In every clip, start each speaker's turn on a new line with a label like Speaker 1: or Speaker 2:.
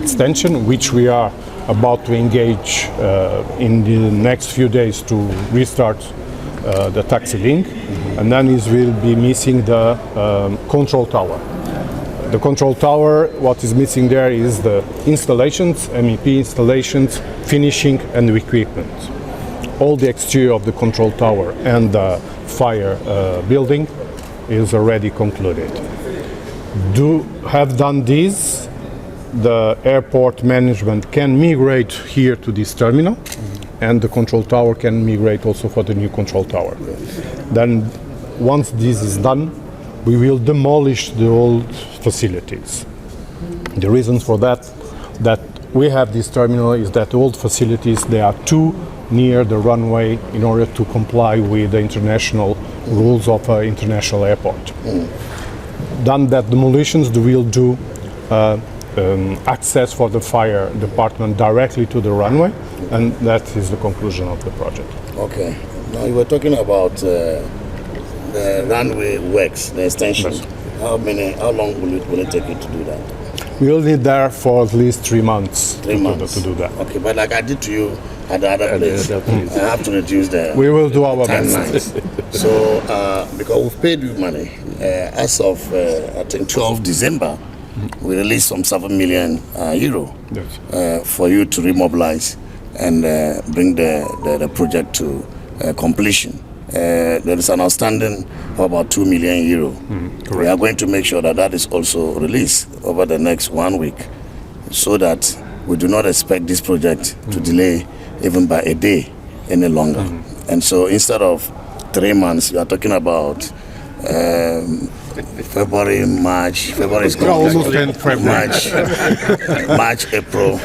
Speaker 1: extension, which we are about to engage in the next few days to restart the taxi link. And then we'll be missing the control tower. The control tower, what is missing there is the installations, MEP installations, finishing and equipment. All the exterior of the control tower and the fire building is already concluded. Have done this, the airport management can migrate here to this terminal, and the control tower can migrate also for the new control tower. Then once this is done, we will demolish the old facilities. The reasons for that we have this terminal is that old facilities, they are too near the runway in order to comply with the international rules of an international airport. Done that demolitions, we will do access for the fire department directly to the runway, and that is the conclusion of the project.
Speaker 2: Okay. Now you were talking about the runway works, the extension.
Speaker 1: Yes.
Speaker 2: How long will it take you to do that?
Speaker 1: We will need there for at least 3 months.
Speaker 2: 3 months
Speaker 1: to do that.
Speaker 2: Okay, but like I did to you at the other place, I have to reduce the
Speaker 1: We will do our
Speaker 2: timelines.
Speaker 1: best.
Speaker 2: So because we've paid you money, as of I think 12 December, we released some 7 million euro for you to remobilize and bring the project to completion. There is an outstanding of about 2 million euro. We are going to make sure that is also released over the next 1 week, so that we do not expect this project to delay even by a day any longer. And so instead of 3 months, you are talking about February, March. February is
Speaker 1: almost end February.
Speaker 2: March, April,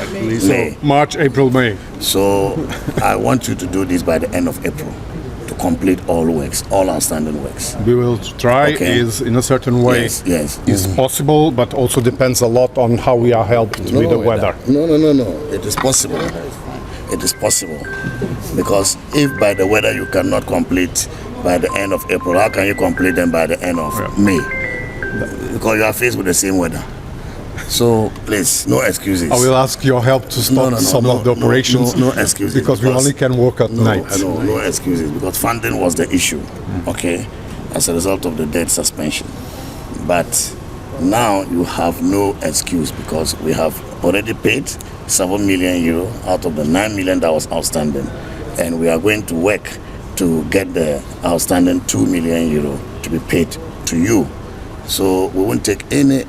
Speaker 2: May.
Speaker 1: March, April, May.
Speaker 2: So I want you to do this by the end of April, to complete all works, all outstanding works.
Speaker 1: We will try.
Speaker 2: Okay.
Speaker 1: Is in a certain way
Speaker 2: Yes.
Speaker 1: is possible, but also depends a lot on how we are helped with the weather.
Speaker 2: No. It is possible. It is possible. Because if by the weather you cannot complete by the end of April, how can you complete them by the end of May? Because you are faced with the same weather. So please, no excuses.
Speaker 1: I will ask your help to stop some of the operations.
Speaker 2: No excuses.
Speaker 1: Because we only can work at night.
Speaker 2: No excuses, because funding was the issue, okay, as a result of the debt suspension. But now you have no excuse, because we have already paid 7 million euro out of the 9 million that was outstanding, and we are going to work to get the outstanding 2 million euro to be paid to you. So we won't take any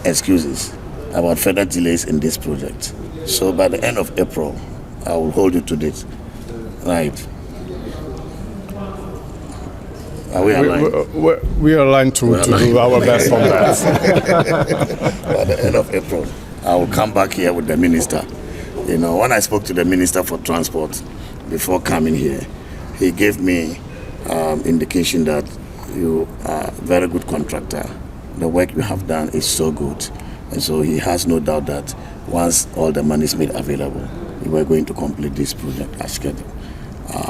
Speaker 2: excuses about further delays in this project. So by the end of April, I will hold you to this. Right. Are we aligned?
Speaker 1: We are aligned to do our best on that.
Speaker 2: By the end of April, I will come back here with the minister. You know, when I spoke to the Minister for Transport before coming here, he gave me indication that you are a very good contractor. The work you have done is so good. And so he has no doubt that once all the money is made available, we are going to complete this project as scheduled.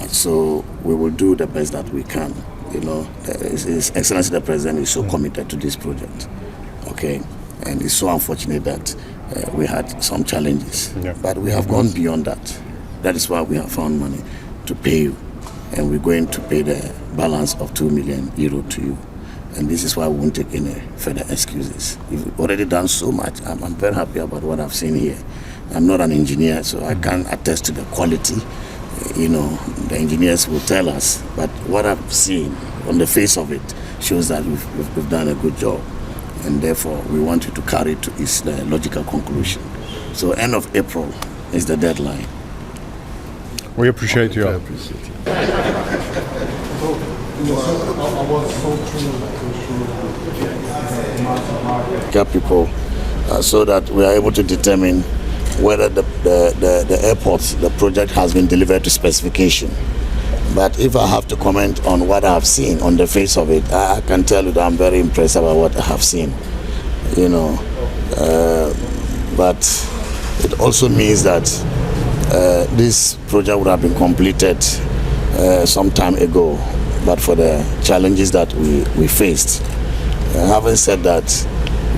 Speaker 2: So we will do the best that we can. You know, His Excellency the President is so committed to this project. Okay, and it's so unfortunate that we had some challenges, but we have gone beyond that. That is why we have found money to pay you, and we're going to pay the balance of 2 million euro to you. And this is why we won't take any further excuses. You've already done so much. I'm very happy about what I've seen here. I'm not an engineer, so I can't attest to the quality. You know, the engineers will tell us, but what I've seen on the face of it shows that we've done a good job, and therefore we want you to carry it to its logical conclusion. So end of April is the deadline.
Speaker 1: We appreciate you.
Speaker 2: I appreciate you. People, so that we are able to determine whether the airport, the project has been delivered to specification. But if I have to comment on what I have seen on the face of it, I can tell you that I'm very impressed about what I have seen. You know, but it also means that this project would have been completed some time ago, but for the challenges that we faced. Having said that,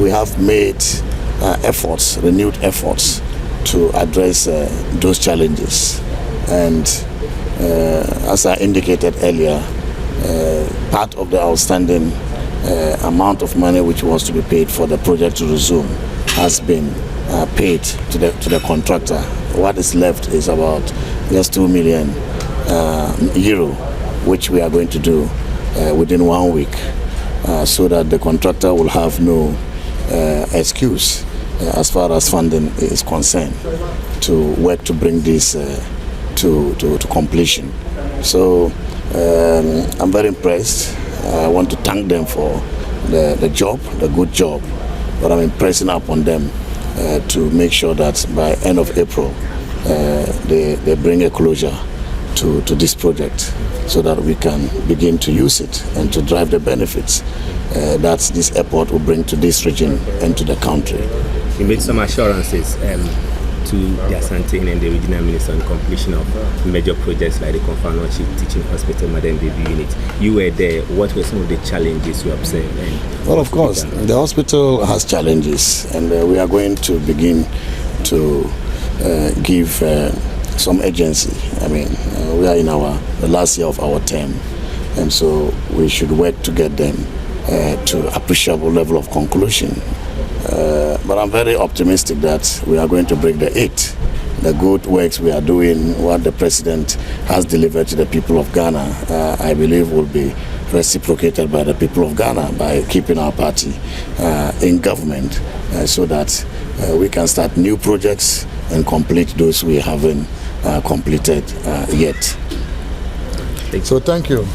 Speaker 2: we have made renewed efforts to address those challenges. And as I indicated earlier, part of the outstanding amount of money which was to be paid for the project to resume has been paid to the contractor. What is left is about just 2 million euro, which we are going to do within 1 week, so that the contractor will have no excuse as far as funding is concerned to work to bring this to completion. So I'm very impressed. I want to thank them for the good job, but I'm impressing upon them to make sure that by end of April they bring a closure to this project, so that we can begin to use it and to drive the benefits that this airport will bring to this region and to the country.
Speaker 3: You made some assurances to the Asante and the regional minister on completion of major projects like the Confano Teaching Hospital, Madam Baby Unit. You were there. What were some of the challenges you observed?
Speaker 2: Well, of course, the hospital has challenges, and we are going to begin to give some agency. I mean, we are in the last year of our term, and so we should work to get them to appreciable level of conclusion. But I'm very optimistic that we are going to break the 8. The good works we are doing, what the president has delivered to the people of Ghana, I believe will be reciprocated by the people of Ghana by keeping our party in government, so that we can start new projects and complete those we haven't completed yet.
Speaker 4: So thank you.